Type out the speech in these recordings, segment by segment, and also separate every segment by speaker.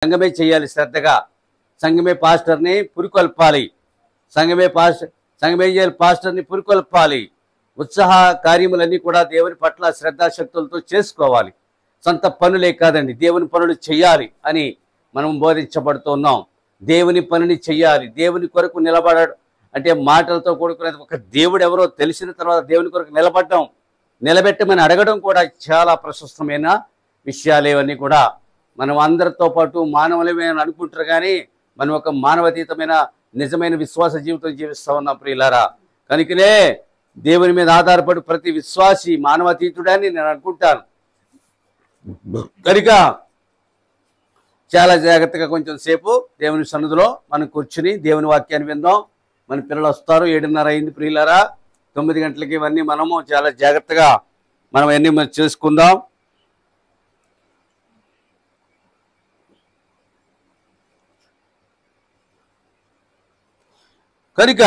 Speaker 1: సంఘమే చేయాలి శ్రద్ధగా. సంఘమే పాస్టర్ని పురికొల్పాలి. సంఘమే చేయాలి, పాస్టర్ని పురికొల్పాలి. ఉత్సాహ కార్యములన్నీ కూడా దేవుని పట్ల శ్రద్ధాశక్తులతో చేసుకోవాలి. సొంత పనులే కాదండి, దేవుని పనులు చేయాలి అని మనం బోధించబడుతున్నాం. దేవుని పనిని చెయ్యాలి. దేవుని కొరకు నిలబడడం అంటే మాటలతో కూడుకునేది. ఒక దేవుడు ఎవరో తెలిసిన తర్వాత దేవుని కొరకు నిలబెట్టమని అడగడం కూడా చాలా ప్రశస్తమైన విషయాలేవన్నీ కూడా. మనం అందరితో పాటు మానవులమే అని అనుకుంటారు, కానీ మనం ఒక మానవతీతమైన నిజమైన విశ్వాస జీవితం జీవిస్తూ ఉన్నాం ప్రియులారా. కనుకనే దేవుని మీద ఆధారపడి ప్రతి విశ్వాసి మానవతీతుడని నేను అనుకుంటాను. కనుక చాలా జాగ్రత్తగా కొంచెం సేపు దేవుని సన్నిధిలో మనం కూర్చుని దేవుని వాక్యాన్ని విందాం. మన పిల్లలు వస్తారు, 7:30 అయింది ప్రియులారా. 9 గంటలకి ఇవన్నీ మనము చాలా జాగ్రత్తగా మనం అన్నీ మనం చేసుకుందాం. కనుక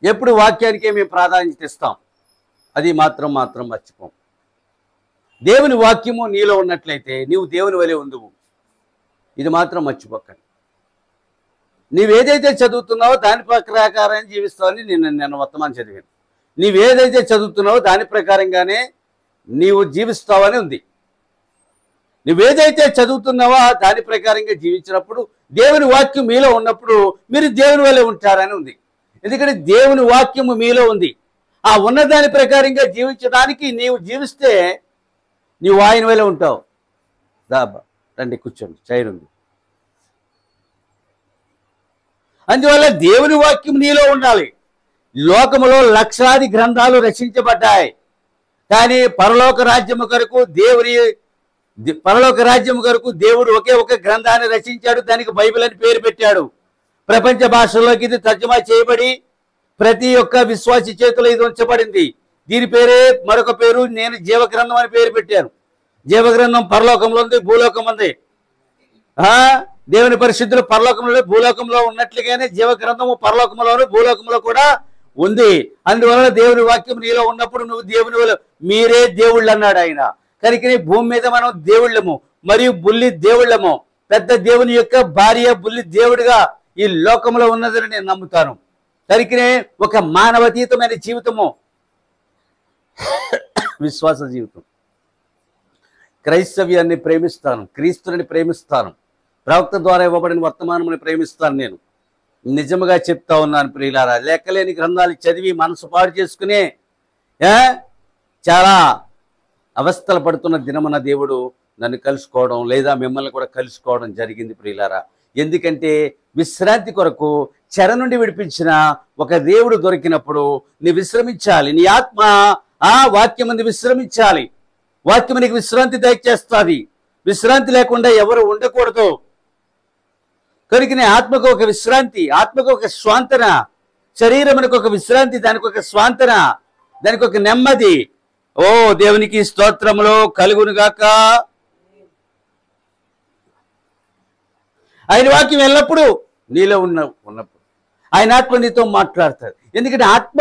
Speaker 1: ఎప్పుడు వాక్యానికే మేము ప్రాధాన్యత ఇస్తాం, అది మాత్రం మర్చిపోం. దేవుని వాక్యము నీలో ఉన్నట్లయితే నీవు దేవుని వలె ఉందువు, ఇది మాత్రం మర్చిపోకండి. నీవేదైతే చదువుతున్నావో దాని ప్రకారం జీవిస్తావని నేను వర్తమానం చదివాను. నీవేదైతే చదువుతున్నావో దాని ప్రకారంగానే నీవు జీవిస్తావని ఉంది. నువ్వేదైతే చదువుతున్నావో దాని ప్రకారంగా జీవించినప్పుడు దేవుని వాక్యం మీలో ఉన్నప్పుడు మీరు దేవుని వలె ఉంటారని ఉంది. ఎందుకంటే దేవుని వాక్యము మీలో ఉంది. ఆ ఉన్నదాని ప్రకారంగా జీవించడానికి నీవు జీవిస్తే నీవు ఆయన వలె ఉంటావు. రండి కూర్చోండి, చైర్ ఉంది. అందువల్ల దేవుని వాక్యం నీలో ఉండాలి. లోకములో లక్షలాది గ్రంథాలు రచించబడ్డాయి, కానీ పరలోక రాజ్యము కొరకు దేవుడు ఒకే ఒక గ్రంథాన్ని రచించాడు. దానికి బైబిల్ అని పేరు పెట్టాడు. ప్రపంచ భాషల్లోకి ఇది తర్జుమా చేయబడి ప్రతి ఒక్క విశ్వాసి చేతిలో ఇది ఉంచబడింది. దీని పేరే మరొక పేరు నేను జీవగ్రంథం అని పేరు పెట్టాను. జీవగ్రంథం పరలోకంలో ఉంది, భూలోకం ఉంది. దేవుని పరిశుద్ధులు పరలోకంలో భూలోకంలో ఉన్నట్లుగానే జీవగ్రంథము పరలోకంలోను భూలోకంలో కూడా ఉంది. అందువలన దేవుని వాక్యం నీలో ఉన్నప్పుడు నువ్వు దేవుని వల్ల మీరే దేవుళ్ళు అన్నాడు ఆయన. కనుకనే భూమి మీద మనం దేవుళ్ళము మరియు బుల్లి దేవుళ్ళము. పెద్ద దేవుని యొక్క భార్య బుల్లి దేవుడిగా ఈ లోకంలో ఉన్నదని నేను నమ్ముతాను. కనుకనే ఒక మానవతీతమైన జీవితము విశ్వాస జీవితం. క్రైస్తవ్యాన్ని ప్రేమిస్తాను, క్రీస్తుని ప్రేమిస్తాను, ప్రవక్త ద్వారా ఇవ్వబడిన వర్తమానముని ప్రేమిస్తాను. నేను నిజముగా చెప్తా ఉన్నాను ప్రియులారా. లెక్కలేని గ్రంథాలు చదివి మనసు పాడు చేసుకునే చాలా అవస్థలు పడుతున్న దినమున దేవుడు నన్ను కలుసుకోవడం లేదా మిమ్మల్ని కూడా కలుసుకోవడం జరిగింది ప్రియులారా. ఎందుకంటే విశ్రాంతి కొరకు చెర నుండి విడిపించిన ఒక దేవుడు దొరికినప్పుడు నీ విశ్రమించాలి. నీ ఆత్మ ఆ వాక్యముని విశ్రమించాలి. వాక్యము నీకు విశ్రాంతి దయచేస్తుంది. విశ్రాంతి లేకుండా ఎవరు ఉండకూడదు. కనుక నీ ఆత్మకు ఒక విశ్రాంతి, ఆత్మకు ఒక స్వాంతన, శరీరమునకు ఒక విశ్రాంతి, దానికి ఒక స్వాంతన, దానికి ఒక నెమ్మది. ఓ దేవునికి స్తోత్రములో కలుగునుగాక. ఆయన వాక్యం ఎల్లప్పుడూ నీలో ఉన్నప్పుడు ఆయన ఆత్మ నీతో మాట్లాడతాడు. ఎందుకంటే ఆత్మ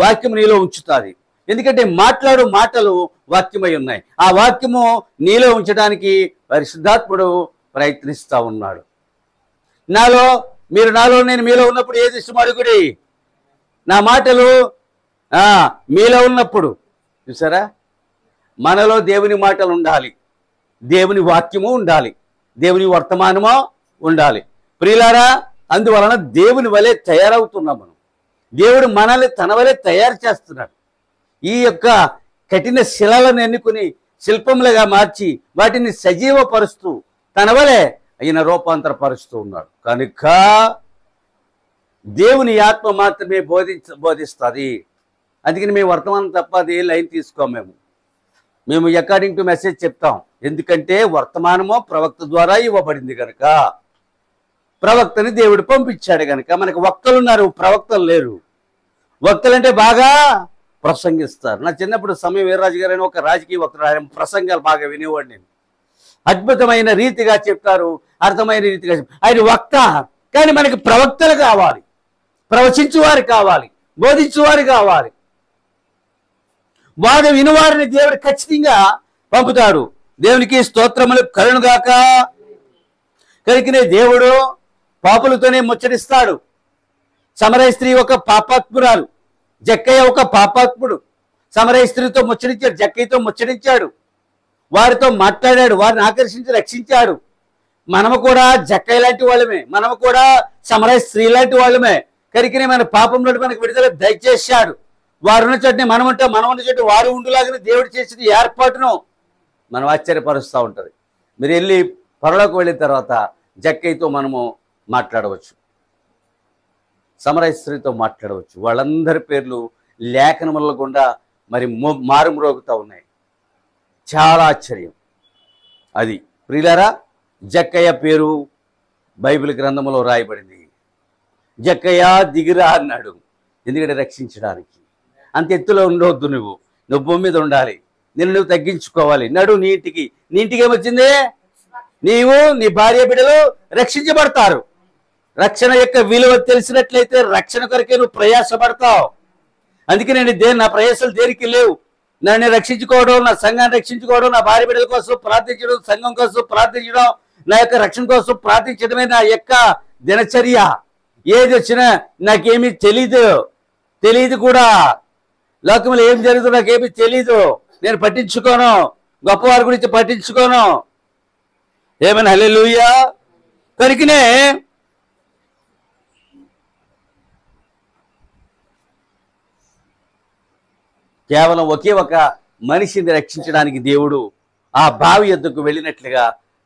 Speaker 1: వాక్యం నీలో ఉంచుతుంది. ఎందుకంటే మాట్లాడు మాటలు వాక్యమై ఉన్నాయి. ఆ వాక్యము నీలో ఉంచడానికి పరిశుద్ధాత్ముడు ప్రయత్నిస్తూ ఉన్నాడు. నేను మీలో ఉన్నప్పుడు ఏది ఇష్టం అడుగుడి. నా మాటలు మీలో ఉన్నప్పుడు చూసారా, మనలో దేవుని మాటలు ఉండాలి, దేవుని వాక్యము ఉండాలి, దేవుని వర్తమానము ఉండాలి ప్రియులారా. అందువలన దేవుని వలె తయారవుతున్నాం మనం. దేవుడు మనల్ని తన వలె తయారు చేస్తున్నాడు. ఈ యొక్క కఠిన శిలలను ఎన్నుకుని శిల్పములుగా మార్చి వాటిని సజీవపరుస్తూ తన వలె ఆయన రూపాంతరపరుస్తూ ఉన్నాడు. కనుక దేవుని ఆత్మ మాత్రమే బోధిస్తుంది. అందుకని మేము వర్తమానం తప్ప అది లైన్ తీసుకోము. మేము అకార్డింగ్ టు మెసేజ్ చెప్తాం. ఎందుకంటే వర్తమానము ప్రవక్త ద్వారా ఇవ్వబడింది కనుక, ప్రవక్తని దేవుడు పంపించాడు కనుక. మనకు వక్తలు ఉన్నారు, ప్రవక్తలు లేరు. వక్తలంటే బాగా ప్రసంగిస్తారు. నా చిన్నప్పుడు సమయం వీర్రాజు గారు అని ఒక రాజకీయ వక్తుడు, ఆయన ప్రసంగాలు బాగా వినేవాడు నేను. అద్భుతమైన రీతిగా చెప్తారు, అర్థమైన రీతిగా చెప్తారు. ఆయన వక్త, కానీ మనకి ప్రవక్తలు కావాలి, ప్రవచించువారు కావాలి, బోధించువారు కావాలి. వాడు వినువారిని దేవుడు ఖచ్చితంగా పంపుతాడు. దేవునికి స్తోత్రములు కలుగునుగాక. కనుకనే దేవుడు పాపులతోనే ముచ్చటిస్తాడు. సమరయ స్త్రీ ఒక పాపాత్మురాలు, జక్కయ్య ఒక పాపాత్ముడు. సమరయ స్త్రీతో ముచ్చటించాడు, జక్కయ్యతో ముచ్చటించాడు, వారితో మాట్లాడాడు, వారిని ఆకర్షించి రక్షించాడు. మనము కూడా జక్కయ్య లాంటి వాళ్ళమే, మనము కూడా సమరయ స్త్రీ లాంటి వాళ్ళమే. కనుకనే మన పాపం నుండి మనకు విడుదల దయచేశాడు. వారు ఉన్న చోటనే మనం ఉంటాం, మనం ఉన్న చోట వారు ఉండులాగానే దేవుడు చేసిన ఏర్పాటును మనం ఆశ్చర్యపరుస్తూ ఉంటుంది. మీరు వెళ్ళి పరలోకి వెళ్ళిన తర్వాత జక్కయ్యతో మనము మాట్లాడవచ్చు, సమరయ స్త్రీతో మాట్లాడవచ్చు. వాళ్ళందరి పేర్లు లేఖనముల గుండా మరి మారుమ్రోగుతూ ఉన్నాయి. చాలా ఆశ్చర్యం అది. ప్రియులారా, జక్కయ్య పేరు బైబిల్ గ్రంథంలో రాయబడింది. జక్కయ్య దిగిరా అన్నాడు, ఎందుకంటే రక్షించడానికి. అంత ఎత్తులో ఉండవద్దు, నువ్వు భూమి మీద ఉండాలి, నువ్వు తగ్గించుకోవాలి. నడు నీ ఇంటికి ఏమొచ్చింది? నీవు నీ భార్య బిడ్డలు రక్షించబడతారు. రక్షణ యొక్క విలువ తెలిసినట్లయితే రక్షణ కొరకే నువ్వు ప్రయాసపడతావు. అందుకే నా ప్రయాసాలు దేనికి లేవు. నన్ను రక్షించుకోవడం, నా సంఘాన్ని రక్షించుకోవడం, నా భార్య బిడ్డల కోసం ప్రార్థించడం, సంఘం కోసం ప్రార్థించడం, నా యొక్క రక్షణ కోసం ప్రార్థించడమే నా యొక్క దినచర్య. ఏది వచ్చినా నాకేమీ తెలీదు కూడా. లోకంలో ఏం జరుగుతుందో నాకేమీ తెలీదు, నేను పట్టించుకోను, గొప్పవారి గురించి పట్టించుకోను. ఏమైనా హల్లెలూయా. కనుకనే కేవలం ఒకే ఒక మనిషిని రక్షించడానికి దేవుడు ఆ బావి యొద్దకు వెళ్ళినట్లుగా,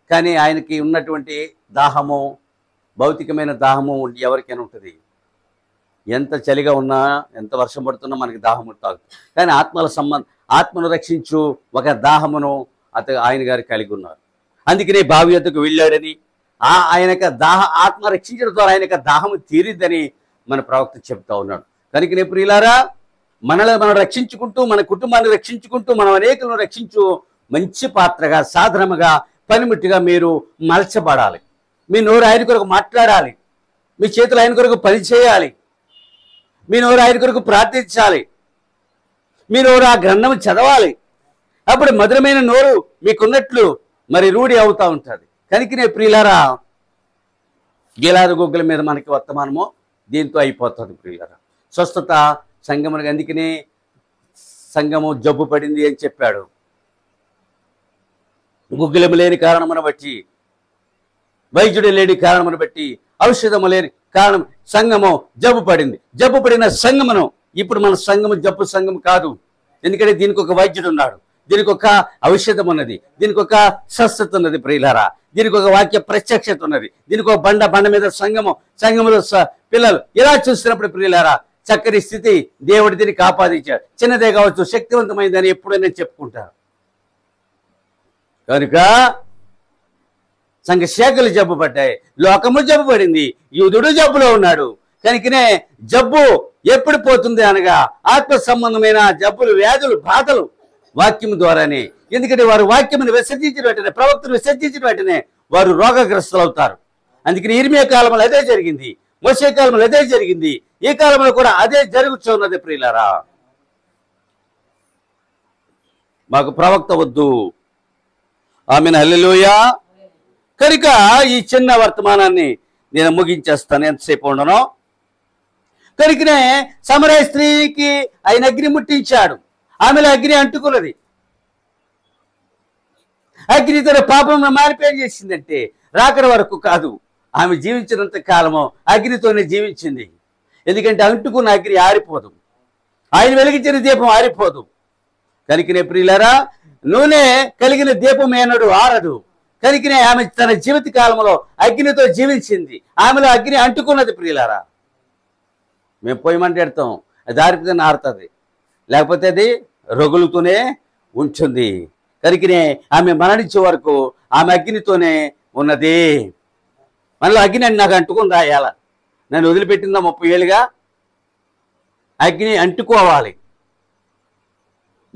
Speaker 1: కానీ ఆయనకి ఉన్నటువంటి దాహము, భౌతికమైన దాహము ఎవరికైనా ఉంటుంది. ఎంత చలిగా ఉన్నా, ఎంత వర్షం పడుతున్నా మనకి దాహం తాగుతుంది. కానీ ఆత్మను రక్షించు ఒక దాహమును ఆయన గారు కలిగి ఉన్నారు. అందుకనే బావి యొద్దకు వెళ్ళాడని, ఆయన ఆత్మ రక్షించడం ద్వారా ఆయన దాహము తీరిద్దని మన ప్రవక్త చెప్తా ఉన్నాడు. కనుకనే ప్రియులారా, మనం రక్షించుకుంటూ, మన కుటుంబాన్ని రక్షించుకుంటూ, మనం అనేకులను రక్షించు మంచి పాత్రగా, సాధనముగా, పనిముట్టుగా మీరు మలచబడాలి. మీ నోరు ఆయన కొరకు మాట్లాడాలి, మీ చేతులు ఆయన కొరకు పని చేయాలి, మీ నోరు ఆయన కొరకు ప్రార్థించాలి, మీ నోరు ఆ గ్రంథం చదవాలి. అప్పుడు మధురమైన నోరు మీకున్నట్లు మరి రూఢి అవుతూ ఉంటుంది. కనుకనే ప్రియులారా, గిలాదు గుగ్గల మీద మనకి వర్తమానము దీంతో అయిపోతుంది. ప్రియులారా, స్వస్థత సంఘమునికి. అందుకనే సంఘము జబ్బు పడింది అని చెప్పాడు. గుగ్గిలము లేని కారణమును బట్టి, వైద్యుడు లేని కారణమును బట్టి, ఔషధము లేని కారణం సంఘము జబ్బు పడింది. జబ్బు పడిన సంఘమును ఇప్పుడు మన సంఘము జబ్బు సంఘం కాదు. ఎందుకంటే దీనికి ఒక వైద్యుడు ఉన్నాడు, దీనికి ఒక ఔషధం ఉన్నది, దీనికి ఒక స్వస్థత ఉన్నది. ప్రియులారా, దీనికి ఒక వాక్య ప్రత్యక్షత ఉన్నది, దీనికి ఒక బండ మీద సంఘములో పిల్లలు ఇలా చూస్తున్నప్పుడు ప్రియులారా, చక్కని స్థితి దేవుడి దీనికి ఆపాదించాడు. చిన్నదే కావచ్చు, శక్తివంతమైందని ఎప్పుడైనా చెప్పుకుంటారు. కనుక సంఘ శాఖలు జబ్బు పడ్డాయి, లోకము జబ్బు పడింది, యూదుడు జబ్బులో ఉన్నాడు. కనుకనే జబ్బు ఎప్పుడు పోతుంది అనగా, ఆత్మ సంబంధమైన జబ్బులు, వ్యాధులు, బాధలు వాక్యం ద్వారానే. ఎందుకంటే వారు వాక్యమును విసర్జించిన వెంటనే, ప్రవక్తను విసర్జించిన వెంటనే వారు రోగగ్రస్తులు అవుతారు. అందుకని ఇర్మియా కాలంలో అదే జరిగింది, మోషే కాలంలో అదే జరిగింది, ఈ కాలంలో కూడా అదే జరుగుతున్నది. ప్రియులారా, మాకు ప్రవక్త వద్దు. ఆమెను హల్లెలూయా. కనుక ఈ చిన్న వర్తమానాన్ని నేను ముగించేస్తాను, ఎంతసేపు ఉండను. కనుకనే సమరయ స్త్రీకి ఆయన అగ్ని ముట్టించాడు, ఆమెలో అగ్ని అంటుకున్నది. అగ్ని తన పాపం మారిపోయి చేసిందంటే రాకడ వరకు కాదు, ఆమె జీవించినంత కాలము అగ్నితోనే జీవించింది. ఎందుకంటే అంటుకున్న అగ్ని ఆరిపోదు, ఆయన వెలిగించిన దీపం ఆరిపోదు. కనుకనే ప్రియులారా, నూనె కలిగిన దీపం ఏనాడు ఆరదు. కనుకనే ఆమె తన జీవిత కాలంలో అగ్నితో జీవించింది, ఆమెలో అగ్ని అంటుకున్నది. ప్రియులారా, మేము పొయ్యి మంటేడతాం, అది ఆరిపోతే ఆరుతుంది, లేకపోతే అది రగులుతూనే ఉంటుంది. కనుకనే ఆమె మరణించే వరకు ఆమె అగ్నితోనే ఉన్నది. మనలో అగ్ని అని నాకు అంటుకుని రాయాల, నన్ను వదిలిపెట్టిందా 30 ఏళ్ళుగా. అగ్ని అంటుకోవాలి.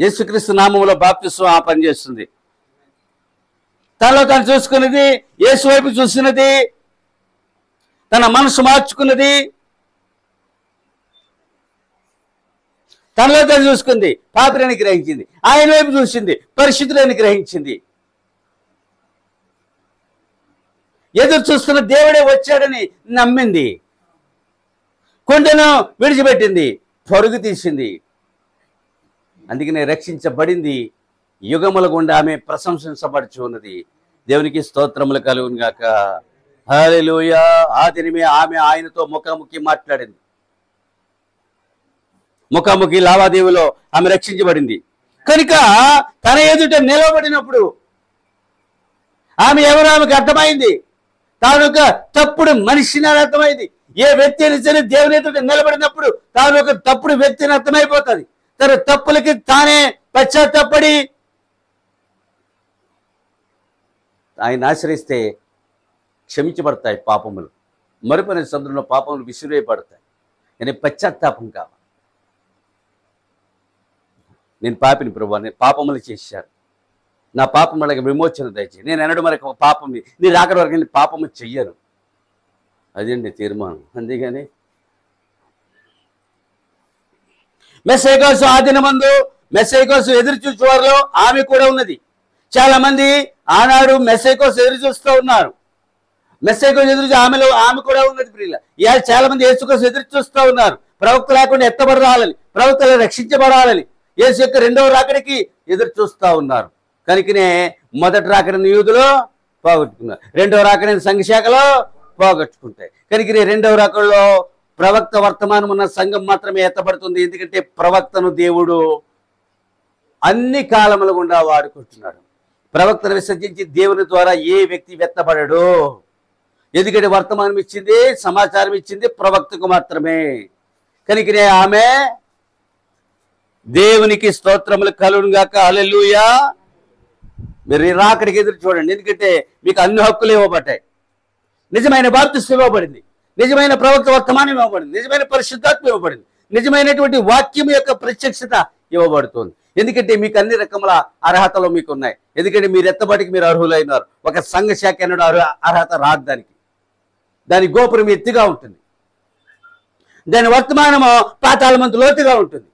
Speaker 1: యేసుక్రీస్తు నామములో బాప్తిస్మం ఆ పని చేస్తుంది. తనలో తను చూసుకున్నది, యేసు వైపు చూసినది, తన మనసు మార్చుకున్నది, తనలో తను చూసుకుంది, పాపిని గ్రహించింది, ఆయన వైపు చూసింది, పరిశుద్ధులని గ్రహించింది. ఎదురు చూస్తున్న దేవుడే వచ్చాడని నమ్మింది. కొండను విడిచిపెట్టింది, పరుగు తీసింది. అందుకనే రక్షించబడింది. యుగముల గుండా ఆమె ప్రశంసించబడుచు ఉన్నది. దేవునికి స్తోత్రములు కలుగును గాక. హల్లెలూయా. ఆ దినమే ఆమె ఆయనతో ముఖాముఖి మాట్లాడింది. ముఖాముఖి లావాదేవీలో ఆమె రక్షించబడింది. కనుక తన ఎదుట నిలబడినప్పుడు ఆమె ఎవరు ఆమెకు అర్థమైంది. తాను ఒక తప్పుడు మనిషిని అర్థమైంది. ఏ వ్యక్తి అయినా సరే దేవుని ఎదుట నిలబడినప్పుడు తాను ఒక తప్పుడు వ్యక్తిని అర్థమైపోతుంది. తన తప్పులకి తానే పశ్చాత్తాపడి ఆయన ఆశ్రయిస్తే క్షమించబడతాయి పాపములు. మరుపని సందులో పాపములు విసిరేయబడతాయి. నేను పశ్చాత్తాపం కావాలి. నేను పాపిని ప్రభువా, నేను పాపములు చేశాను, నా పాపములకు విమోచన దయచేయి. నేను ఎన్నడూ మరొక పాపం నీ రాకడ వరకు నేను పాపము చెయ్యను. అదండి తీర్మానం. అందుకని మెస్సయ్య కోసం ఆ దినమందు మెస్సయ్య కోసం ఎదురు చూసేవారిలో ఆమె కూడా ఉన్నది. చాలా మంది ఆనాడు మెస్సయ్య కోసం ఎదురు చూస్తూ ఉన్నారు. మెస్సయ్య కోసం ఎదురు ఆమె కూడా ఉన్నది. ప్రియుల ఇవాళ చాలా మంది యేసు కోసం ఎదురు చూస్తూ ఉన్నారు. ప్రవక్త లేకుండా ఎత్తబడాలని, ప్రవక్తలు రక్షించబడాలని యేసు యొక్క రెండవ రాకడికి ఎదురు చూస్తూ ఉన్నారు. కనుకనే మొదటి రాకడిని యూదులో పోగొట్టుకున్నారు, రెండవ రాకడిని సంఘశాఖలో పోగొట్టుకుంటాయి. కనుకనే రెండవ రాకడలో ప్రవక్త వర్తమానం ఉన్న సంఘం మాత్రమే ఎత్తబడుతుంది. ఎందుకంటే ప్రవక్తను దేవుడు అన్ని కాలముల గుండా వాడుకుంటున్నాడు. ప్రవక్తను విసర్జించి దేవుని ద్వారా ఏ వ్యక్తి ఎత్తబడడు. ఎందుకంటే వర్తమానం ఇచ్చింది, సమాచారం ఇచ్చింది ప్రవక్తకు మాత్రమే. కనుకనే ఆమె దేవునికి స్తోత్రములు కలుగును గాక. హల్లెలూయా. మీరు రాకడికి ఎదురు చూడండి. ఎందుకంటే మీకు అన్ని హక్కులు ఇవ్వబడ్డాయి. నిజమైన బాప్తిస్మం ఇవ్వబడింది, నిజమైన ప్రవక్త వర్తమానం ఇవ్వబడింది, నిజమైన పరిశుద్ధాత్మ ఇవ్వబడింది, నిజమైనటువంటి వాక్యం యొక్క ప్రత్యక్షత ఇవ్వబడుతుంది. ఎందుకంటే మీకు అన్ని రకముల అర్హతలు మీకు ఉన్నాయి. ఎందుకంటే మీరు ఎత్తబడికి మీరు అర్హులైనారు. ఒక సంఘ శాఖ అన్నాడు అర్హత రాదు. దాని గోపురం ఎత్తుగా ఉంటుంది, దాని వర్తమానము పాతాళమంత లోతుగా ఉంటుంది.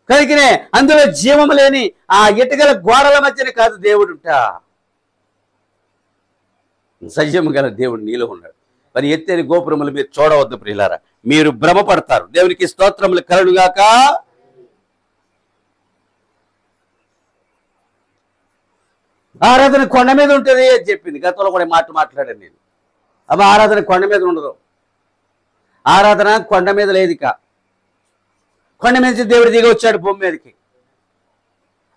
Speaker 1: కనుకనే అందులో జీవము లేని ఆ ఇటుకల గోడల మధ్యన కాదు దేవుడుంటా, సజీవము గల దేవుడు నీలో ఉన్నాడు. మరి ఎత్తైన గోపురములు మీరు చూడవద్దు ప్రియులారా, మీరు భ్రమపడతారు. దేవునికి స్తోత్రములు కలుగుగాక. ఆరాధన కొండ మీద ఉంటుంది అని చెప్పింది. గతంలో కూడా మాట్లాడాను నేను. అమ్మ ఆరాధన కొండ మీద ఉండదు. ఆరాధన కొండ మీద లేదు. ఇక కొండ మీద దేవుడు దిగి వచ్చాడు భూమి మీదకి.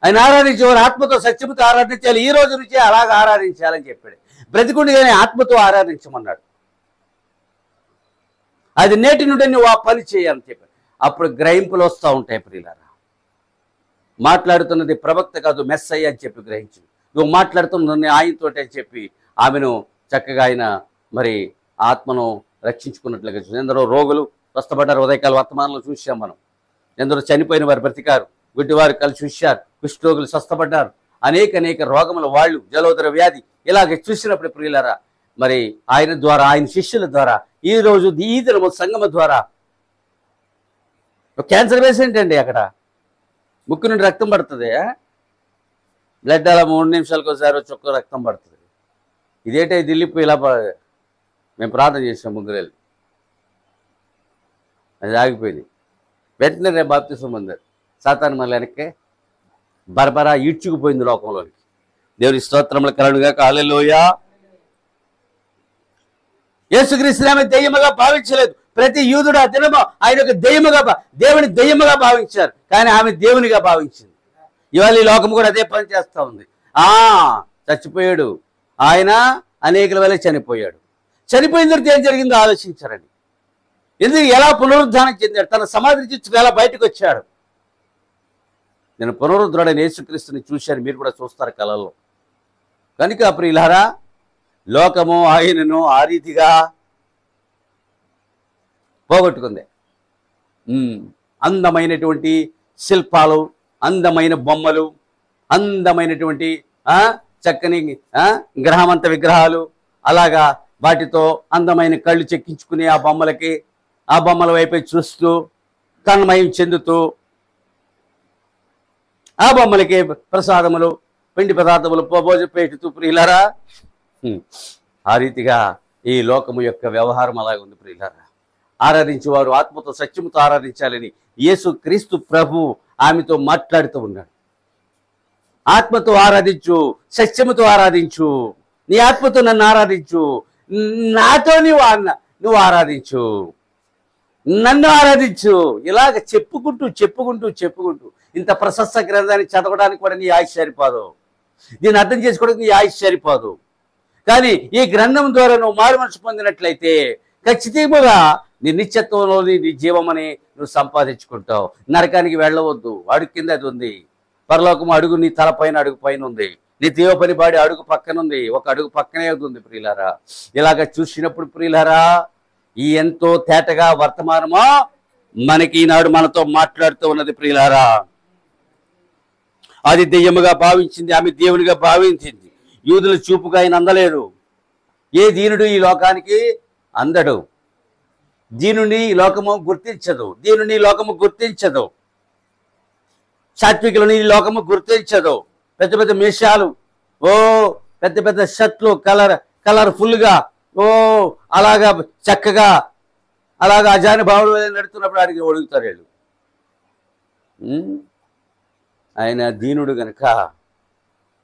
Speaker 1: ఆయన ఆరాధించేవారు ఆత్మతో సత్యముతో ఆరాధించాలి. ఈ రోజు నుంచే అలాగ ఆరాధించాలని చెప్పాడు. బ్రతికుండిగానే ఆత్మతో ఆరాధించమన్నాడు. అది నేటి నుండి నువ్వు ఆ పని చేయాలని చెప్పాడు. అప్పుడు గ్రహింపులు వస్తూ ఉంటాయి ప్రియులారా. మాట్లాడుతున్నది ప్రవక్త కాదు, మెస్సయ్య అని చెప్పి గ్రహించు. నువ్వు మాట్లాడుతున్న ఆయనతోటి అని చెప్పి ఆమెను చక్కగా ఆయన మరి ఆత్మను రక్షించుకున్నట్లుగా చూసి ఎందరో రోగులు స్వస్థపడ్డారు. ఉదయకాల వర్తమానంలో చూసాం మనం. ఎందరో చనిపోయిన వారు బ్రతికారు, గుడ్డివారు కలిసి చూశారు, కుష్ఠరోగులు స్వస్థపడ్డారు. అనేక రోగముల వాళ్ళు, జలోదర వ్యాధి ఇలాగ చూసినప్పుడు ప్రియులారా మరి ఆయన ద్వారా, ఆయన శిష్యుల ద్వారా, ఈ రోజు ఈ దినము సంగమ ద్వారా క్యాన్సర్ పేషెంట్ అండి, అక్కడ ముక్కు నుండి రక్తం పడుతుంది. బ్లడ్ అలా 3 నిమిషాలకు ఒకసారి చొక్క రక్తం పడుతుంది. ఇదేంటే దిల్లిపోయి ఇలా మేము ప్రార్థన చేసాం ముగ్గురేళ్ళు, అది ఆగిపోయింది. వెంటనే రేపు బాప్తిసం పొందారు. సాతాను మళ్ళీ వెనక్కే బరబరా ఈడ్చుకుపోయింది లోకంలోనికి. దేవుని స్తోత్రములు కలుగుగాక. హల్లెలూయా. యేసుక్రీస్తు ఆమె దెయ్యముగా భావించలేదు. ప్రతి యూదుడు ఆ దినము ఆయన ఒక దేవుని దెయ్యముగా భావించారు, కానీ ఆమె దేవునిగా భావించింది. ఇవాళ ఈ లోకం కూడా అదే పని చేస్తూ ఉంది. చచ్చిపోయాడు ఆయన, అనేకుల వల్ల చనిపోయాడు. చనిపోయిన తర్వాత ఏం జరిగిందో ఆలోచించారండి. ఎందుకు ఎలా పునరుద్ధానం చెందాడు, తన సమాధి నుంచి ఎలా బయటకు వచ్చాడు. నేను పునరుద్ధరుడైన యేసుక్రీస్తుని చూశాను, మీరు కూడా చూస్తారు కళల్లో. కనుక ప్రియులారా, లోకము ఆయనను ఆ రీతిగా పోగొట్టుకుంది. అందమైనటువంటి శిల్పాలు, అందమైన బొమ్మలు, అందమైనటువంటి చక్కని గ్రహమంత విగ్రహాలు, అలాగా వాటితో అందమైన కళ్ళు చెక్కించుకుని ఆ బొమ్మల వైపే చూస్తూ తన్మయం చెందుతూ ఆ బొమ్మలకి ప్రసాదములు, పిండి పదార్థములు పోబోజు పెట్టుతూ ప్రియులారా ఆ రీతిగా ఈ లోకము యొక్క వ్యవహారం అలాగే ఉంది ప్రియులారా. ఆరాధించేవారు ఆత్మతో సత్యముతో ఆరాధించాలని యేసు క్రీస్తు ప్రభు ఆమెతో మాట్లాడుతూ ఉన్నాడు. ఆత్మతో ఆరాధించు, సత్యముతో ఆరాధించు, నీ ఆత్మతో నన్ను ఆరాధించు, నాతో నువ్వు ఆరాధించు, నన్ను ఆరాధించు. ఇలాగ చెప్పుకుంటూ చెప్పుకుంటూ చెప్పుకుంటూ ఇంత ప్రశస్త గ్రంథాన్ని చదవడానికి కూడా నీ ఆయుష్ సరిపోదు, దీన్ని అర్థం చేసుకోవడానికి నీ ఆయుష్ సరిపోదు. కానీ ఈ గ్రంథం ద్వారా నువ్వు మారు మనసు పొందినట్లయితే ఖచ్చితంగా నీ నిత్యత్వంలోని నీ జీవమని నువ్వు సంపాదించుకుంటావు. నరకానికి వెళ్ళవద్దు, అడుగు కింద అది ఉంది. పరలోకము అడుగు నీ తల పైన, అడుగు పైన ఉంది. నీ దేవపని బాడి అడుగు పక్కన ఉంది, ఒక అడుగు పక్కనే ఉంది ప్రియులారా. ఇలాగ చూసినప్పుడు ప్రియులారా, ఈ ఎంతో తేటగా వర్తమానమో మనకి ఈనాడు మనతో మాట్లాడుతూ ఉన్నది ప్రియులారా. అది దెయ్యముగా భావించింది, ఆమె దేవునిగా భావించింది. యూదుల చూపుగా ఆయన అందలేడు. ఏ దీనుడు ఈ లోకానికి అందడు. దీనుని ఈ లోకము గుర్తించదు, దీనుని ఈ లోకము గుర్తించదు, సాత్వికులని ఈ లోకము గుర్తించదు. పెద్ద పెద్ద మీసాలు, ఓ పెద్ద పెద్ద షర్ట్లు, కలర్ఫుల్గా, ఓ అలాగా చక్కగా అలాగా అజానుభావులు నడుతున్నప్పుడు అడిగి ఒడుగుతారు వీళ్ళు. ఆయన దీనుడు గనక,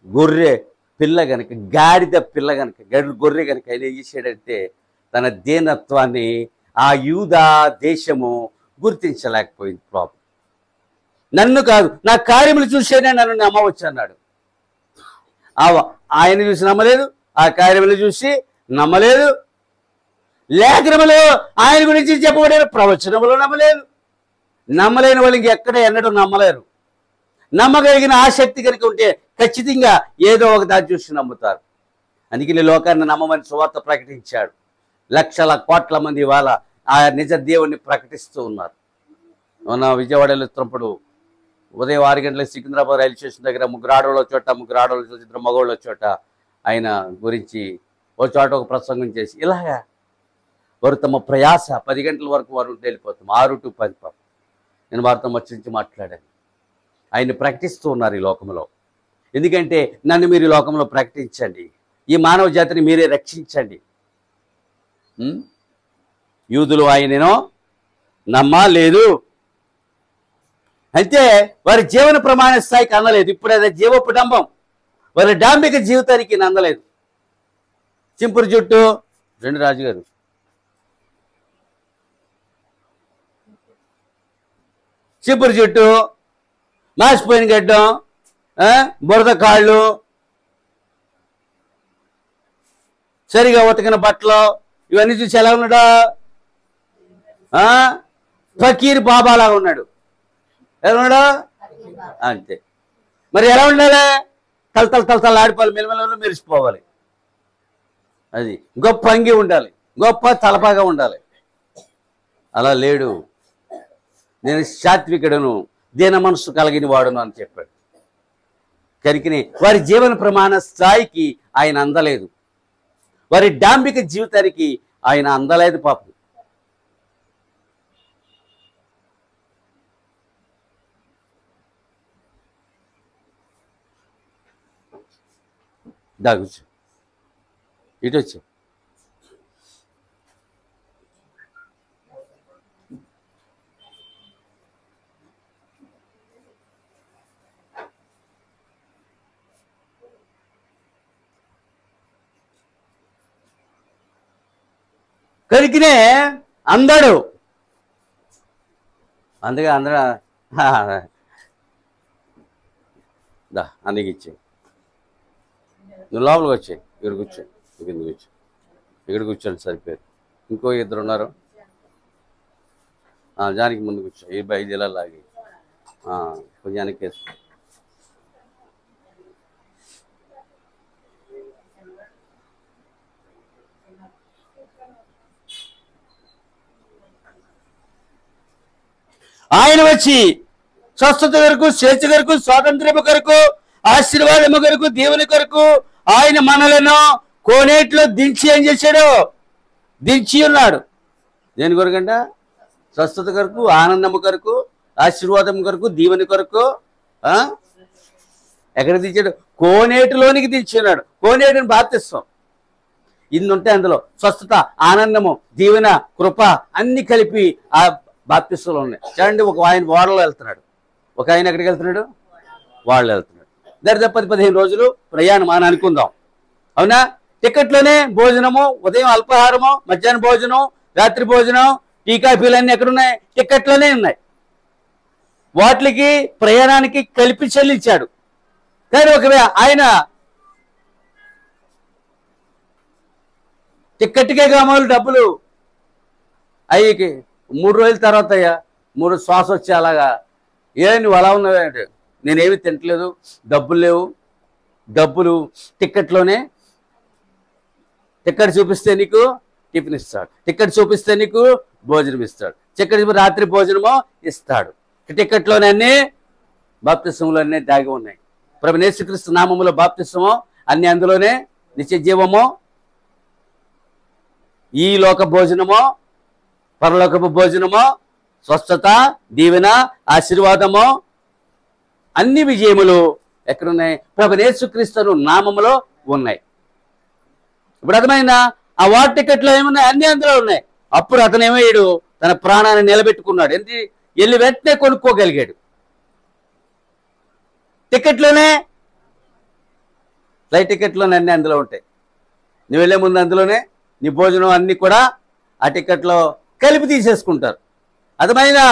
Speaker 1: గొర్రె పిల్ల గనక, గాడిద పిల్ల గనక, గొర్రె గనక ఆయన ఏం చేశాడంటే తన దీనత్వాన్ని ఆ యూదా దేశము గుర్తించలేకపోయింది. ప్రాబ్లం నన్ను కాదు, నా కార్యములు చూసేనే నన్ను నమ్మవచ్చు అన్నాడు. ఆయన చూసి నమ్మలేదు, ఆ కార్యములు చూసి నమ్మలేదు, లేఖనములు ఆయన గురించి చెప్పబడిన ప్రవచనములు నమ్మలేదు. నమ్మలేని వాళ్ళు ఇంకెక్కడ ఎన్నడూ నమ్మలేరు. నమ్మగలిగిన ఆసక్తి కనుక ఉంటే ఖచ్చితంగా ఏదో ఒక దాన్ని చూసి నమ్ముతారు. అందుకని లోకాన్ని నమ్మమని సువార్త ప్రకటించాడు. లక్షల కోట్ల మంది ఇవాళ ఆ నిజ దేవుణ్ణి ప్రకటిస్తూ ఉన్నారు. మొన్న విజయవాడ వెళ్తున్నప్పుడు ఉదయం 6 గంటలకు సికింద్రాబాద్ రైల్వే స్టేషన్ దగ్గర ముగ్గురు ఆడవాళ్ళు చోట, ఇద్దరు మగవాళ్ళు చోట ఆయన గురించి ఓ చోట ఒక ప్రసంగం చేసి ఇలాగా వారు తమ ప్రయాస 10 గంటల వరకు వారు వెళ్ళిపోతాం, 6 to 10. నేను వారితో మర్చించి మాట్లాడాను. ఆయన్ని ప్రకటిస్తూ ఉన్నారు ఈ లోకంలో. ఎందుకంటే నన్ను మీరు ఈ లోకంలో ప్రకటించండి, ఈ మానవ జాతిని మీరే రక్షించండి. యూదులు ఆయనను నమ్మలేదు, అయితే వారి జీవన ప్రమాణ స్థాయికి అందలేదు. ఇప్పుడు అదే జీవపుడంబం, వారి డాంబిక జీవితానికి అందలేదు. చింపురు జుట్టు, రెండు రాజుగారు చింపురు జుట్టు, మాసిపోయిన గడ్డం, బురద కాళ్ళు, సరిగా ఉతకిన బట్టలు, ఇవన్నీ చూసి ఎలా ఉన్నాడు? ఫకీర్ బాబాలాగా ఉన్నాడు. ఎలా ఉన్నాడు? అంతే. మరి ఎలా ఉండాలి? తలతల ఆడిపోవాలి, మెల్లమెల్ల మెరిసిపోవాలి. అది గొప్ప అంగి ఉండాలి, గొప్ప తలపాగా ఉండాలి. అలా లేడు. నేను సాత్వికుడును, దీన మనసు కలిగిన వాడును అని చెప్పాడు. కనుకని వారి జీవన ప్రమాణ స్థాయికి ఆయన అందలేదు, వారి డాంబిక జీవితానికి ఆయన అందలేదు పాపం. దాగుచ్చు ఇటు వచ్చి కనుకనే అందడు. అందుకే అందరూ దా అందుకు ఇచ్చే, నువ్వు లోపలికి వచ్చాయి, ఇక్కడ కూర్చో, కింద కూర్చో, ఇక్కడ కూర్చోండి సరిపోయారు. ఇంకో ఇద్దరు ఉన్నారు, జానికి ముందు కూర్చో. ఈ 5 ఇలా లాగి కొంచెం వెనక్కి వేసుకో. ఆయన వచ్చి స్వస్థత కొరకు, స్వేచ్ఛ కొరకు, స్వాతంత్ర్యము కొరకు, ఆశీర్వాదము కొరకు, దేవుని కొరకు ఆయన మనలను కోనేట్లో దించి ఏం చేశాడు? దించి ఉన్నాడు. దేని కొరకంట? స్వస్థత కొరకు, ఆనందము కొరకు, ఆశీర్వాదం కొరకు, దీవెని కొరకు. ఎక్కడ దించాడు? కోనేటిలోనికి దించి ఉన్నాడు. కోనేటిని బాప్తిస్తాం. ఇన్ని ఉంటాయి అందులో. స్వస్థత, ఆనందము, దీవెన, కృప అన్ని కలిపి ఆ బాప్తిస్మలో ఉన్నాయి. చూడండి, ఒక ఆయన ఓడలో వెళ్తున్నాడు, ఒక ఆయన ఎక్కడికి వెళ్తున్నాడు, వాళ్ళు వెళ్తున్నాడు. దరిదాపు 10-15 రోజులు ప్రయాణం అని అనుకుందాం. అవునా? టికెట్లోనే భోజనము, ఉదయం అల్పాహారము, మధ్యాహ్నం భోజనం, రాత్రి భోజనం, టీ కాఫీలు అన్నీ ఎక్కడున్నాయి? టికెట్లోనే ఉన్నాయి. వాటికి ప్రయాణానికి కలిపి చెల్లించాడు. కానీ ఒకవేళ ఆయన టిక్కెట్కే కావాలి డబ్బులు, అయ్యి 3 రోజుల తర్వాత అయ్యా 3 శ్వాస వచ్చి అలాగా, నువ్వు అలా ఉన్నావంటే, నేనేమి తింటలేదు, డబ్బులు లేవు, డబ్బులు టిక్కెట్లోనే, టిక్కెట్ చూపిస్తే నీకు టిఫిన్ ఇస్తాడు, టిక్కెట్ చూపిస్తే నీకు భోజనం ఇస్తాడు, టిక్కెట్ రాత్రి భోజనమో ఇస్తాడు. టిక్కెట్లోనే అన్నీ బాప్తిస్మములు అన్నీ దాగి ఉన్నాయి. ప్రభువైన యేసుక్రీస్తు నామములో బాప్తిస్మము అన్ని అందులోనే, నిత్య జీవము, ఈ లోక భోజనము, పరలోకపు భోజనము, స్వస్థత, దీవెన, ఆశీర్వాదము, అన్ని విజయములు ఎక్కడున్నాయి? ప్రభువైన యేసుక్రీస్తు నామములో ఉన్నాయి. ఇప్పుడు అర్థమైందా? ఆ వార్ టికెట్లో ఏమున్నాయి? అన్ని అందులో ఉన్నాయి. అప్పుడు అతనేమయ్యాడు, తన ప్రాణాన్ని నిలబెట్టుకున్నాడు. ఏంటి? వెళ్ళి వెంటనే కొనుక్కోగలిగాడు. టికెట్లోనే, ఫ్లైట్ టికెట్లోనే అన్నీ అందులో ఉంటాయి. నువ్వు వెళ్ళే ముందు అందులోనే నీ భోజనం అన్నీ కూడా ఆ టికెట్లో కలిపి తీసేసుకుంటారు. అర్థమైనా?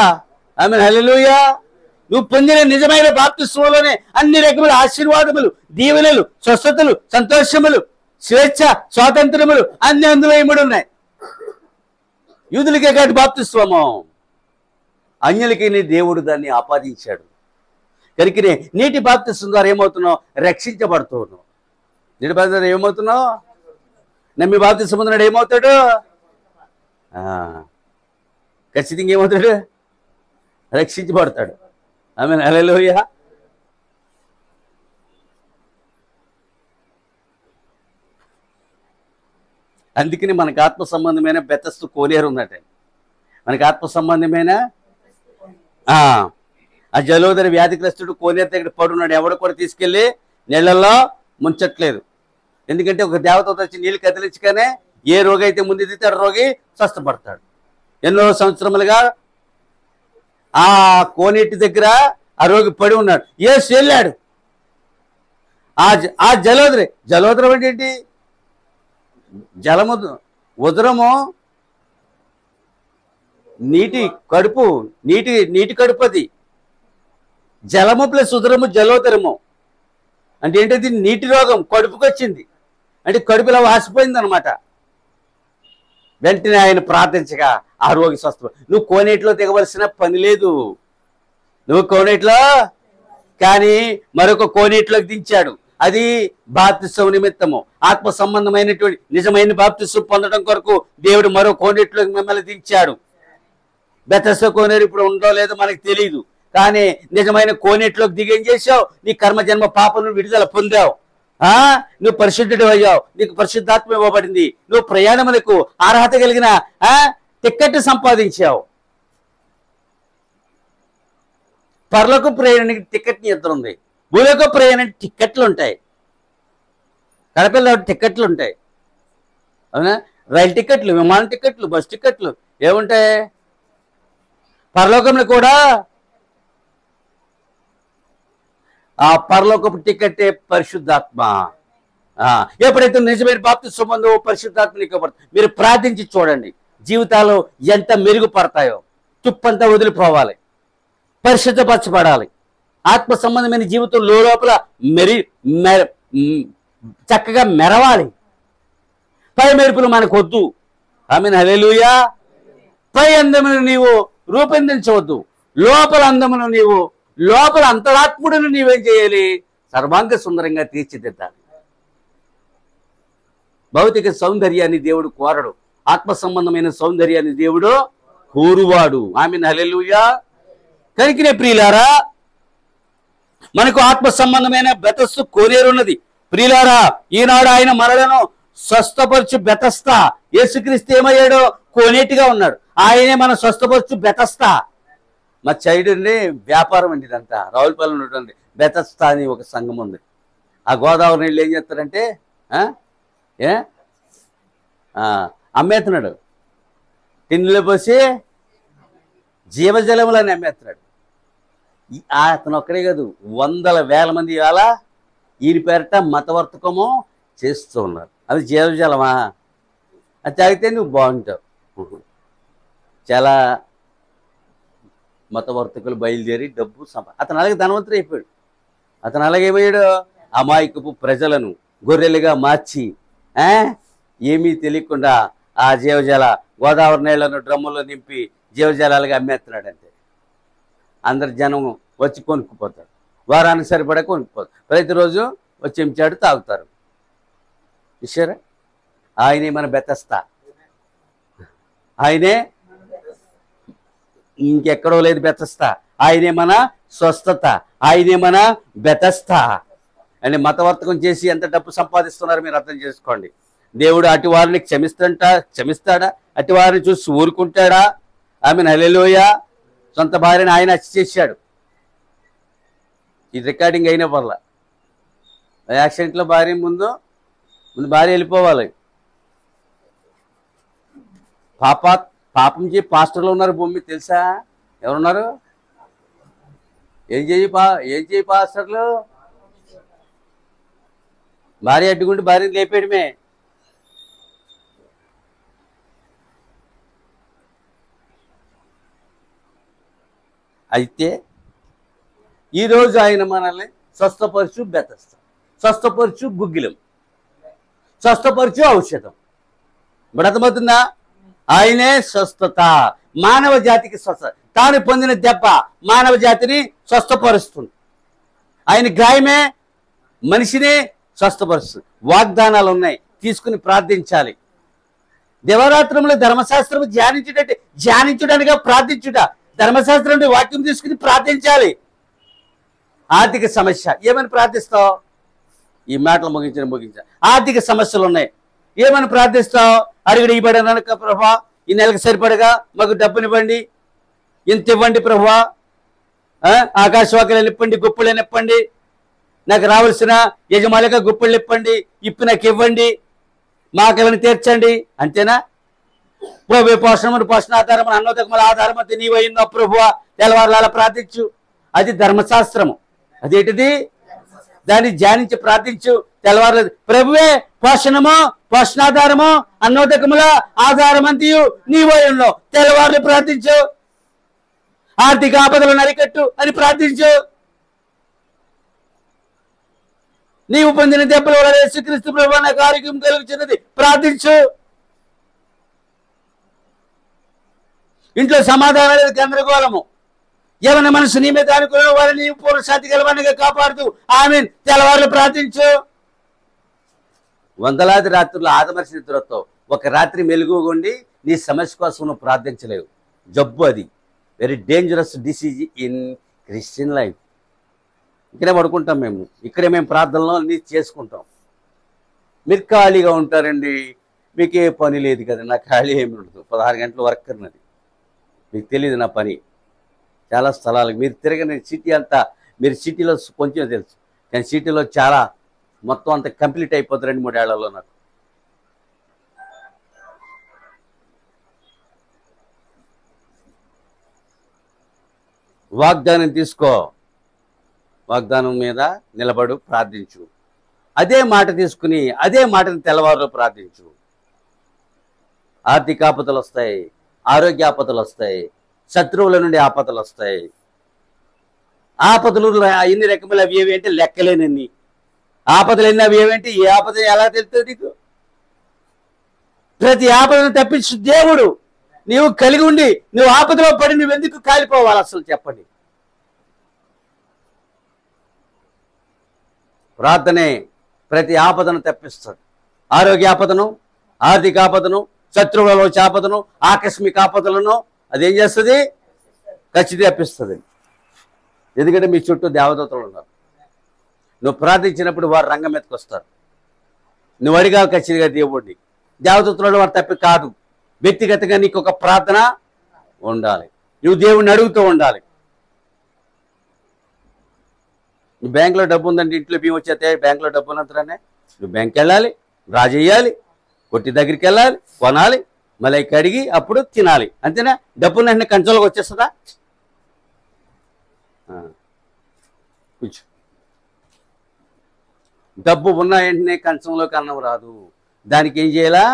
Speaker 1: ఆమేన్, హల్లెలూయా. నువ్వు పొందిన నిజమైన బాప్తిస్మలోనే అన్ని రకముల ఆశీర్వాదములు, దీవెనలు, స్వస్థతలు, సంతోషములు, స్వేచ్ఛ, స్వాతంత్రములు అన్ని అందులో ఇమిడి ఉన్నాయి. యూదులకే కాదు బాప్తిస్మము, అన్యులకి దేవుడు దాన్ని ఆపాదించాడు. కనుకనే నీటి బాప్తిస్మం ద్వారా ఏమవుతున్నావు? రక్షించబడుతూ ఉన్నావు. నీటి బాప్తిస్మం ఏమవుతున్నావు? నమ్మి బాప్తిస్మం పొందినాడు ఏమవుతాడు? ఖచ్చితంగా ఏమవుతాడు? రక్షించబడతాడు. ఆమేన్, హల్లెలూయా. అందుకని మనకు ఆత్మ సంబంధమైన బెతస్తు కోనేరు ఉందట. మనకి ఆత్మ సంబంధమైన ఆ జలోదర వ్యాధిగ్రస్తుడు కోనేరు దగ్గర పడున్నాడు. ఎవడు కూడా తీసుకెళ్ళి నీళ్ళల్లో ముంచట్లేదు. ఎందుకంటే ఒక దేవత వచ్చి నీళ్ళు కదిలించగానే ఏ రోగి అయితే ముందు దిగుతాడు రోగి స్వస్థపడతాడు. ఎన్నో సంవత్సరములుగా ఆ కోనేటి దగ్గర ఆ రోగి పడి ఉన్నాడు. యేసు వెళ్ళాడు. ఆ జలోదరం అంటే ఏంటి? జలము, ఉదరము, నీటి కడుపు, నీటి కడుపు. అది జలము ప్లస్ ఉదరము జలోదరము అంటే ఏంటది? నీటి రోగం కడుపుకి వచ్చింది అంటే కడుపులో వాసిపోయింది అనమాట. వెంటనే ఆయన ప్రార్థించగా ఆ రోగి స్వస్థ. నువ్వు కోనేటిలో దిగవలసిన పని లేదు. నువ్వు కోనేటిలో, కానీ మరొక కోనేటిలోకి దించాడు. అది బాప్తిస్మం నిమిత్తము, ఆత్మ సంబంధమైనటువంటి నిజమైన బాప్తిస్మం పొందడం కొరకు దేవుడు మరో కోనేటిలోకి మిమ్మల్ని దించాడు. బెతస్దా కోనేరు ఇప్పుడు ఉందో లేదో మనకు తెలియదు, కానీ నిజమైన కోనేటిలోకి దిగేం చేసావు? నీ కర్మ జన్మ పాపను విడుదల పొందావు. నువ్వు పరిశుద్ధుడు అయ్యావు, నీకు పరిశుద్ధాత్మ ఇవ్వబడింది, నువ్వు ప్రయాణములకు అర్హత కలిగిన టిక్కెట్ సంపాదించావు. పరలోక ప్రయాణానికి టికెట్ నియంత్రణ ఉంది, భూలోక ప్రయాణానికి టిక్కెట్లు ఉంటాయి, కడపల్లో టిక్కెట్లు ఉంటాయి. అవునా? రైలు టికెట్లు, విమాన టికెట్లు, బస్ టికెట్లు ఏముంటాయి? పరలోకంలో కూడా ఆ పరలోకపు టికెట్టే పరిశుద్ధాత్మ. ఎప్పుడైతే నిజమైన బాప్తిస్మం పొందో పరిశుద్ధాత్మ ఇవ్వబడుతుంది. మీరు ప్రార్థించి చూడండి, జీవితాలు ఎంత మెరుగుపడతాయో. తుప్పంతా వదిలిపోవాలి, పరిశుద్ధపరచబడాలి. ఆత్మ సంబంధమైన జీవితం లోపల చక్కగా మెరవాలి. పై మెరుపులు మనకు వద్దు. ఆమేన్, హల్లెలూయా. పై అందమును నీవు రూపొందించవద్దు, లోపల అందమును నీవు, లోపల అంతరాత్ముడును నీవేం చేయాలి? సర్వాంగ సుందరంగా తీర్చిదిద్దాలి. భౌతిక సౌందర్యాన్ని దేవుడు కోరడు, ఆత్మ సంబంధమైన సౌందర్యాన్ని దేవుడు కోరువాడు. ఆమేన్, హల్లెలూయా. కనుకనే ప్రియులారా, మనకు ఆత్మ సంబంధమైన బెతస్తు కోనేరున్నది. ప్రియులారా, ఈనాడు ఆయన మనలను స్వస్థపరచు బెతస్తా. యేసుక్రీస్తు ఏమయ్యాడో? కోనేటిగా ఉన్నాడు. ఆయనే మన స్వస్థపరచు బెతస్తా. మా చైడుని వ్యాపారం అండి ఇదంతా. రావులపల్లి ఉన్నటువంటి బెతస్తా అని ఒక సంఘం ఉంది. ఆ గోదావరి నీళ్ళు ఏం చేస్తారంటే అమ్మేస్తున్నాడు, టిన్నులో పోసి జీవజలములని అమ్మేస్తున్నాడు. అతను ఒక్కడే కాదు, వందల వేల మంది ఇవాళ ఈయన పేరట మతవర్తకము చేస్తూ ఉన్నారు. అది జీవజలమా? అది తాగితే నువ్వు బాగుంటావు. చాలా మతవర్తకులు బయలుదేరి డబ్బు అతను అలాగే ధనవంతుడు అయిపోయాడు. అతను అలాగేపోయాడు, అమాయకపు ప్రజలను గొర్రెలుగా మార్చి ఏమీ తెలియకుండా ఆ జీవజల గోదావరి నీళ్లను డ్రమ్ములో నింపి జీవజలాలుగా అమ్మేస్తున్నాడు. అంతే. అందరు జనం వచ్చి కొనుక్కుపోతారు, వారానికి సరిపడా కొనుక్కుపోతారు. ప్రతిరోజు వచ్చి ఎంచాడు తాగుతారు. చూసారా? ఆయనే మన బెతస్తా, ఆయనే, ఇంకెక్కడో లేదు బెతస్తా. ఆయనే మన స్వస్థత, ఆయనే మన బెతస్తా. అని మతవర్తకం చేసి ఎంత డబ్బు సంపాదిస్తున్నారో మీరు అర్థం చేసుకోండి. దేవుడు అటు వారిని క్షమిస్తాడా? అటు వారిని చూసి ఊరుకుంటాడా? ఆమెను హల్లెలూయా. సొంత భార్యని ఆయన హత్య చేశాడు. ఇది రికార్డింగ్ అయిన పర్లా. యాక్సిడెంట్లో భార్య ముందు భార్య వెళ్ళిపోవాలి. పాపం చేయి పాస్టర్లు ఉన్నారు భూమి మీద, తెలుసా? ఎవరున్నారు? ఏం చేయి పాస్టర్లు? భార్య అడ్డుకుంటే భార్యని లేపేయడమే. అయితే ఈరోజు ఆయన మనల్ని స్వస్థపరచు బెతస్తా, స్వస్థపరచు గుగ్గిలం, స్వస్థపరచు ఔషధం. ఇప్పుడు అర్థమవుతుందా? ఆయనే స్వస్థత, మానవ జాతికి స్వస్థత. తాను పొందిన దెబ్బ మానవ జాతిని స్వస్థపరుస్తుంది. ఆయన గాయమే మనిషిని స్వస్థపరుస్తుంది. వాగ్దానాలు ఉన్నాయి, తీసుకుని ప్రార్థించాలి. దేవరాత్రంలో ధర్మశాస్త్రం ధ్యానించడానిగా ప్రార్థించుట. ధర్మశాస్త్రం వాక్యం తీసుకుని ప్రార్థించాలి. ఆర్థిక సమస్య, ఏమని ప్రార్థిస్తావు? ఈ మాటలు ముగించా. ఆర్థిక సమస్యలు ఉన్నాయి, ఏమని ప్రార్థిస్తావు? అడిగిన ఇవ్వడానికి ప్రభా, ఈ నెలకు సరిపడగా మాకు డబ్బునివ్వండి, ఇంత ఇవ్వండి ప్రభా, ఆకాశవాకులు ఇప్పండి, గుప్పలు నిప్పండి, నాకు రావాల్సిన యజమానిగా గుప్పలు ఇప్పండి, ఇప్పు నాకు ఇవ్వండి, మాకెవరిని తీర్చండి. అంతేనా? ప్రభు పోషణాధారం అన్నోదకముల ఆధారం అంతే నీవైందో ప్రభువా, తెల్లవారులా ప్రార్థించు. అది ధర్మశాస్త్రము. అదేంటిది? దాన్ని ధ్యానించి ప్రార్థించు. తెల్లవారు ప్రభువే పోషణాధారము అన్నోదకముల ఆధారం అంతయు నీవైందో, తెల్లవారులు ప్రార్థించు. ఆర్థిక ఆపదలను అరికట్టు అని ప్రార్థించు. నీవు పొందిన దెబ్బల వల్ల యేసుక్రీస్తు ప్రభువా నాకు ఆరోగ్యం కలుగుతున్నది ప్రార్థించు. ఇంట్లో సమాధానం లేదు, గందరగోళము. ఎవరి మనసు నీ మీద అనుకున్న వారిని నీవు పూర్వశాంతి గలవానిగా కాపాడుతూ ఆమేన్ తెల్లవారులు ప్రార్థించు. వందలాది రాత్రులు ఆదమర్శ నిద్రతో ఒక రాత్రి మెలుగుగొండి నీ సమస్య కోసం నువ్వు ప్రార్థించలేవు. జబ్బు అది. Very dangerous disease in Christian life. ఇక్కడే పడుకుంటాం మేము, ఇక్కడే మేము ప్రార్థనలో అన్నీ చేసుకుంటాం. మీరు ఖాళీగా ఉంటారండి, మీకు ఏ పని లేదు కదా. నా ఖాళీ ఏమి ఉండదు, 16 గంటల వర్క్ అన్నది. మీకు తెలియదు నా పని. చాలా స్థలాలకు మీరు తిరగని సిటీ అంతా, మీరు సిటీలో కొంచెం తెలుసు, కానీ సిటీలో చాలా మొత్తం అంతా కంప్లీట్ అయిపోతుంది 2-3 ఏళ్లలో. నాకు వాగ్దానం తీసుకో, వాగ్దానం మీద నిలబడు, ప్రార్థించు. అదే మాట తీసుకుని అదే మాటని తెల్లవారులో ప్రార్థించు. ఆర్థిక ఆపదలు వస్తాయి, ఆరోగ్య ఆపదలు వస్తాయి, శత్రువుల నుండి ఆపదలు వస్తాయి. ఆపదలు ఎన్ని రకములు అవి ఏవి అంటే లెక్కలేనన్ని ఆపదలు. ఎన్ని అవి ఏమంటే ఏ ఆపద ఎలా తెలుస్తుంది నీకు? ప్రతి ఆపదను తప్పించు దేవుడు. నీవు కలిగి ఉండి నువ్వు ఆపదలో పడి నువ్వెందుకు కాలిపోవాలి అసలు చెప్పండి? ప్రార్థనే ప్రతి ఆపదను తప్పిస్తుంది. ఆరోగ్య ఆపదను, ఆర్థిక ఆపదను, శత్రువులలో ఆపదను, ఆకస్మిక ఆపదలను అదేం చేస్తుంది? ఖచ్చితంగా తప్పిస్తుంది. ఎందుకంటే మీ చుట్టూ దేవదూతలు ఉన్నారు. నువ్వు ప్రార్థించినప్పుడు వారు రంగం మీదకి వస్తారు. నువ్వు అడిగావు ఖచ్చితంగా దేవుడిని. దేవదూతలు వారు తప్పి కాదు. వ్యక్తిగతంగా నీకు ఒక ప్రార్థన ఉండాలి. నువ్వు దేవుడిని అడుగుతూ ఉండాలి. నీ బ్యాంకులో డబ్బు ఉందంటే ఇంట్లో బియ్యం వచ్చేస్తే బ్యాంకులో డబ్బు ఉన్నంతనే నువ్వు బ్యాంక్కి వెళ్ళాలి, డ్రా చేయాలి, కొట్టి దగ్గరికి వెళ్ళాలి, కొనాలి, మళ్ళీ కడిగి అప్పుడు తినాలి. అంతేనా? డబ్బులు వెంటనే కంట్రోల్కి వచ్చేస్తుందా? కూర్చో. డబ్బు ఉన్న వెంటనే కంచంలోకి అన్నం రాదు. దానికి ఏం చేయాలా?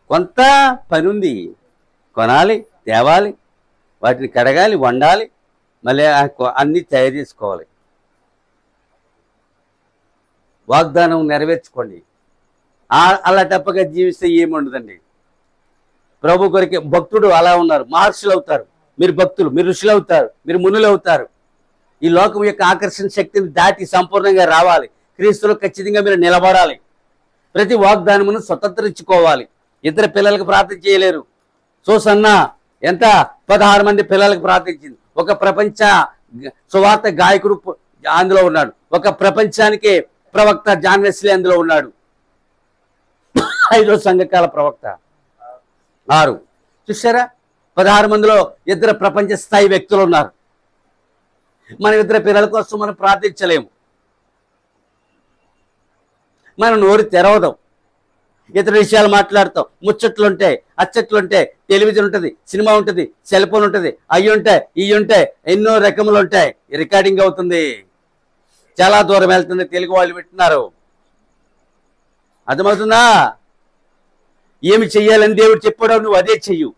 Speaker 1: కొంత పని ఉంది. కొనాలి, తేవాలి, వాటిని కడగాలి, వండాలి, మళ్ళీ అన్నీ తయారు చేసుకోవాలి. వాగ్దానం నెరవేర్చుకోండి. అలా తప్పగా జీవిస్తే ఏముండదండి. ప్రభు కొరికి భక్తుడు అలా ఉన్నారు. మహర్షులు అవుతారు, మీరు భక్తులు, మీరు ఋషులు అవుతారు, మీరు మునులు అవుతారు. ఈ లోకం యొక్క ఆకర్షణ శక్తిని దాటి సంపూర్ణంగా రావాలి. క్రీస్తులో ఖచ్చితంగా మీరు నిలబడాలి. ప్రతి వాగ్దానమును స్వతంత్రించుకోవాలి. ఇద్దరు పిల్లలకు ప్రార్థన చేయలేరు. సూసన్న ఎంత 16 మంది పిల్లలకు ప్రార్థించింది. ఒక ప్రపంచ సువార్త గాయకుడు అందులో ఉన్నాడు. ఒక ప్రపంచానికి ప్రవక్త జాన్ వెస్లీ అందులో ఉన్నాడు. 5వ సంఘకాల ప్రవక్త 6. చూసారా? 16 మందిలో ఇద్దరు ప్రపంచ స్థాయి వ్యక్తులు ఉన్నారు. మన ఇద్దరు పిల్లల కోసం మనం ప్రార్థించలేము. మనం నోరు తెరవదాం, ఇతర విషయాలు మాట్లాడతాం. ముచ్చట్లుంటాయి, అచ్చట్లుంటాయి, టెలివిజన్ ఉంటుంది, సినిమా ఉంటుంది, సెల్ ఫోన్ ఉంటుంది, అవి ఉంటాయి, ఇవి ఉంటాయి, ఎన్నో రకములు ఉంటాయి. రికార్డింగ్ అవుతుంది, చాలా దూరం వెళ్తుంది. తెలుగు వాళ్ళు పెట్టినారు. అర్థమవుతుందా? ఏమి చెయ్యాలని దేవుడు చెప్పాడో నువ్వు అదే చెయ్యు.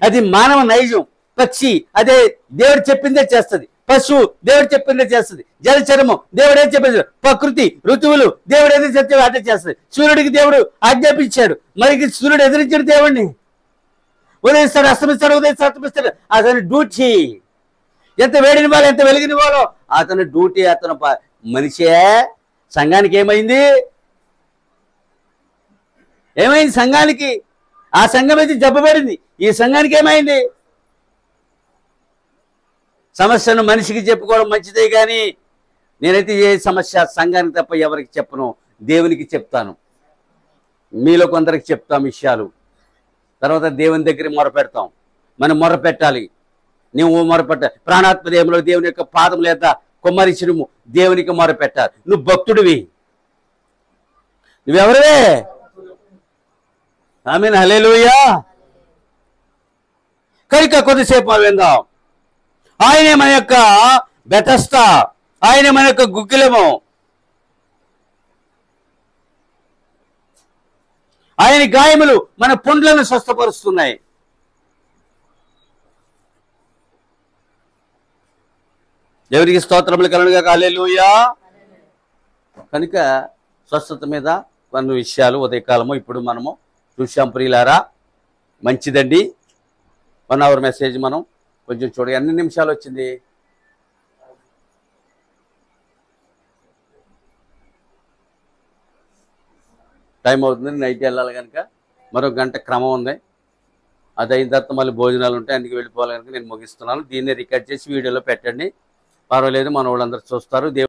Speaker 1: అది మానవ నైజం. పక్షి అదే దేవుడు చెప్పిందే చేస్తుంది. పశువు దేవుడు చెప్పిందే చేస్తుంది. జలచరము దేవుడే చెప్పింది. ప్రకృతి ఋతువులు దేవుడు ఏదో చెప్తే అదే చేస్తుంది. సూర్యుడికి దేవుడు ఆజ్ఞాపించాడు, మరి సూర్యుడు ఎదిరించాడు దేవుడిని. ఉదయిస్తాడు, అస్తమిస్తాడు, ఉదయిస్తాడు, అస్తమిస్తాడు. అతని డ్యూటీ. ఎంత వేడినివ్వాలో, ఎంత వెలిగినివ్వాలో అతని డ్యూటీ. అతను మనిషే. సంఘానికి ఏమైంది? ఏమైంది సంఘానికి? ఆ సంఘం అయితే జబ్బపడింది. ఈ సంఘానికి ఏమైంది? సమస్యను మనిషికి చెప్పుకోవడం మంచిదే, కానీ నేనైతే ఏ సమస్య సంఘానికి తప్ప ఎవరికి చెప్పను, దేవునికి చెప్తాను. మీలో కొందరికి చెప్తాం విషయాలు. తర్వాత దేవుని దగ్గర మొరపెడతాం. మనం మొరపెట్టాలి. నువ్వు మొరపెట్టాలి. ప్రాణాత్మదేవులో దేవుని యొక్క పాదం లేదా కుమ్మరిచిరుము దేవునికి మొరపెట్టాలి. నువ్వు భక్తుడివి. నువ్వెవరివే? ఆమేన్, హల్లెలూయా. కనుక కొద్దిసేపు విందాం. ఆయనే మన యొక్క బెతస్త, ఆయనే మన యొక్క గుగ్గిలము. ఆయన గాయములు మన పుండ్లను స్వస్థపరుస్తున్నాయి. దేవునికి స్తోత్రములు కలుగునుగాక. హల్లెలూయా. కనుక స్వస్థత మీద కొన్ని విషయాలు ఉదయకాలము ఇప్పుడు మనము చూశాం ప్రియులారా. మంచిదండి. 1 అవర్ మెసేజ్ మనం కొంచెం చూడండి. ఎన్ని నిమిషాలు వచ్చింది? టైం అవుతుంది, నైట్ వెళ్ళాలి కనుక మరో గంట క్రమం ఉంది. అది అయిన తర్వాత మళ్ళీ భోజనాలు ఉంటాయి, అందుకే వెళ్ళిపోవాలి కనుక నేను ముగిస్తున్నాను. దీన్ని రికార్డ్ చేసి వీడియోలో పెట్టండి, పర్వాలేదు, మన వాళ్ళందరూ చూస్తారు.